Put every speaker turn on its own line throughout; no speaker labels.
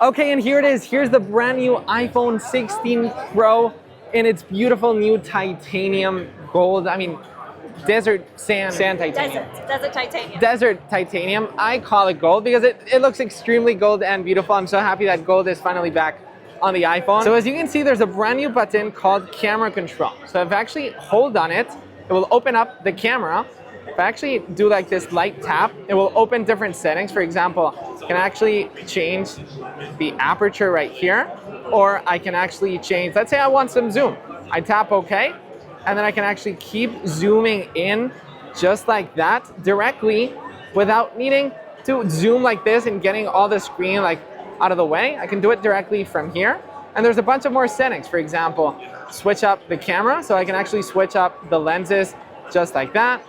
Okay, and here it is. Here's the brand new iPhone 16 Pro in its beautiful new titanium gold. I mean, desert sand titanium.
Desert titanium.
Desert titanium. I call it gold because it looks extremely gold and beautiful. I'm so happy that gold is finally back on the iPhone. So as you can see, there's a brand new button called camera control. So if I actually hold on it, it will open up the camera. If I actually do like this light tap, it will open different settings. For example, I can actually change the aperture right here, or I can actually change, let's say I want some zoom. I tap OK, and then I can actually keep zooming in just like that directly without needing to zoom like this and getting all the screen like out of the way. I can do it directly from here. And there's a bunch of more settings. For example, switch up the camera, so I can actually switch up the lenses just like that.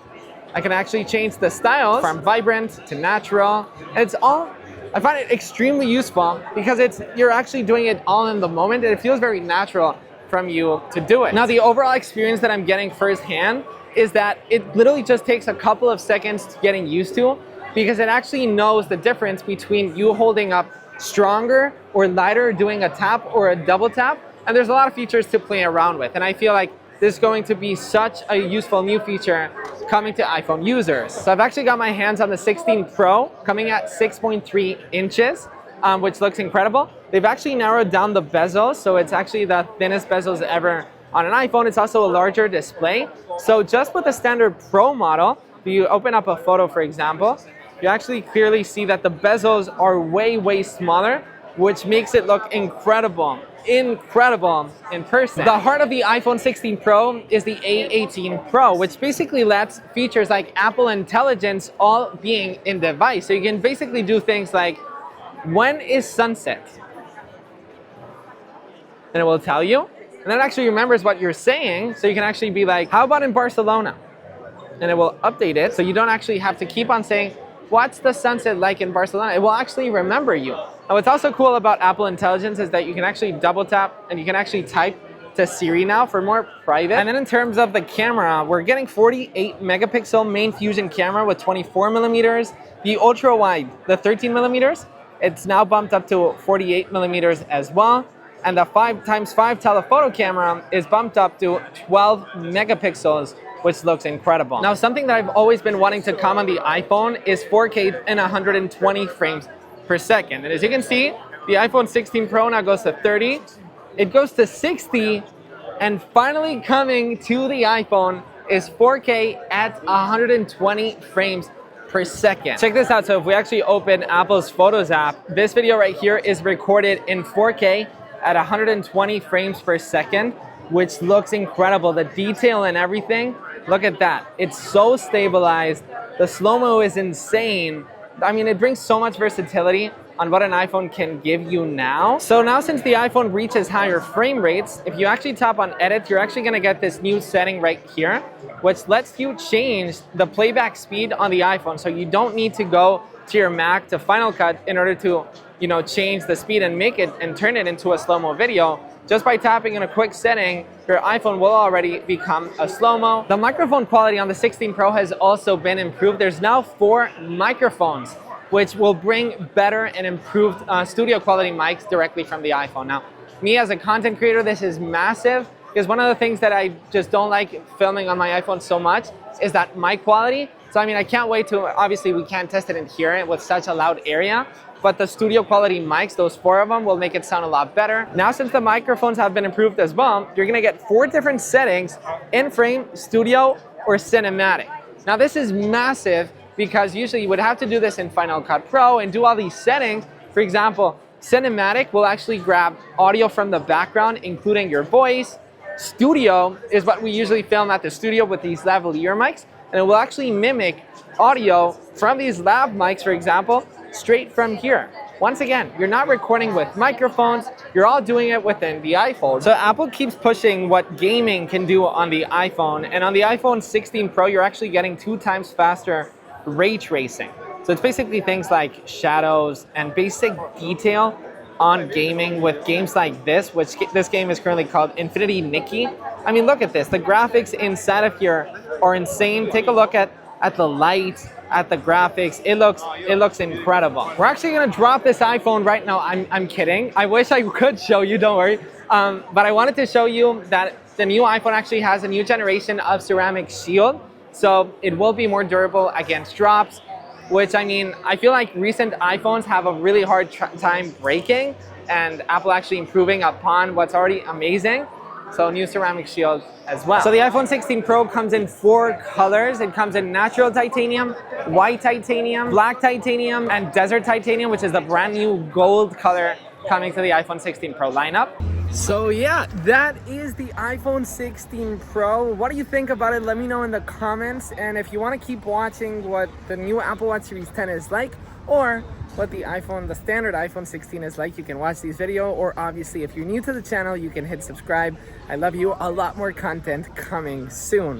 I can actually change the styles from vibrant to natural. And it's all, I find it extremely useful because you're actually doing it all in the moment and it feels very natural from you to do it. Now the overall experience that I'm getting firsthand is that it literally just takes a couple of seconds getting used to, because it actually knows the difference between you holding up stronger or lighter, doing a tap or a double tap. And there's a lot of features to play around with. And I feel like this is going to be such a useful new feature coming to iPhone users. So I've actually got my hands on the 16 Pro, coming at 6.3 inches, which looks incredible. They've actually narrowed down the bezels, so it's actually the thinnest bezels ever on an iPhone. It's also a larger display. So just with the standard Pro model, if you open up a photo, for example, you actually clearly see that the bezels are way, way smaller, which makes it look incredible in person. The heart of the iPhone 16 Pro is the A18 Pro, which basically lets features like Apple Intelligence all being in the device. So you can basically do things like, when is sunset? And it will tell you. And then it actually remembers what you're saying. So you can actually be like, how about in Barcelona? And it will update it. So you don't actually have to keep on saying, what's the sunset like in Barcelona? It will actually remember you. And what's also cool about Apple Intelligence is that you can actually double tap and you can actually type to Siri now for more private. And then in terms of the camera, we're getting 48 megapixel main fusion camera with 24 millimeters. The ultra wide, the 13 millimeters, it's now bumped up to 48 millimeters as well. And the 5x5 telephoto camera is bumped up to 12 megapixels, which looks incredible. Now, something that I've always been wanting to come on the iPhone is 4K and 120 frames per second. And as you can see, the iPhone 16 Pro now goes to 30, it goes to 60, and finally coming to the iPhone is 4K at 120 frames per second. Check this out. So if we actually open Apple's Photos app, this video right here is recorded in 4K at 120 frames per second, which looks incredible. The detail and everything, look at that. It's so stabilized. The slow-mo is insane. I mean, it brings so much versatility on what an iPhone can give you now. So now, since the iPhone reaches higher frame rates, if you actually tap on edit, you're actually gonna get this new setting right here, which lets you change the playback speed on the iPhone. So you don't need to go to your Mac to Final Cut in order to, change the speed and make it and turn it into a slow-mo video. Just by tapping in a quick setting, your iPhone will already become a slow-mo. The microphone quality on the 16 Pro has also been improved. There's now 4 microphones, which will bring better and improved studio quality mics directly from the iPhone. Now, me as a content creator, this is massive, because one of the things that I just don't like filming on my iPhone so much is that mic quality. So I mean, I can't wait to, obviously we can't test it and hear it with such a loud area, but the studio quality mics, those 4 of them, will make it sound a lot better. Now, since the microphones have been improved as well, you're gonna get 4 different settings: in-frame, studio, or cinematic. Now this is massive because usually you would have to do this in Final Cut Pro and do all these settings. For example, cinematic will actually grab audio from the background, including your voice. Studio is what we usually film at the studio with these lavalier mics, and it will actually mimic audio from these lav mics, for example, straight from here. Once again, you're not recording with microphones, you're all doing it within the iPhone. So Apple keeps pushing what gaming can do on the iPhone, and on the iPhone 16 Pro, you're actually getting 2 times faster ray tracing. So it's basically things like shadows and basic detail on gaming with games like this, which this game is currently called Infinity Nikki. I mean, look at this. The graphics inside of here are insane. Take a look at at the light, at the graphics. It looks incredible. We're actually gonna drop this iPhone right now. I'm kidding. I wish I could show you, don't worry. But I wanted to show you that the new iPhone actually has a new generation of ceramic shield. So it will be more durable against drops, which I mean, I feel like recent iPhones have a really hard time breaking, and Apple actually improving upon what's already amazing. So new ceramic shield as well. So the iPhone 16 Pro comes in 4 colors. It comes in natural titanium, white titanium, black titanium, and desert titanium, which is the brand new gold color coming to the iPhone 16 Pro lineup. So yeah, that is the iPhone 16 Pro. What do you think about it? Let me know in the comments. And if you want to keep watching what the new Apple Watch Series 10 is like, or what the standard iPhone 16 is like, you can watch these videos. Or obviously, if you're new to the channel, you can hit subscribe. I love you. A lot more content coming soon.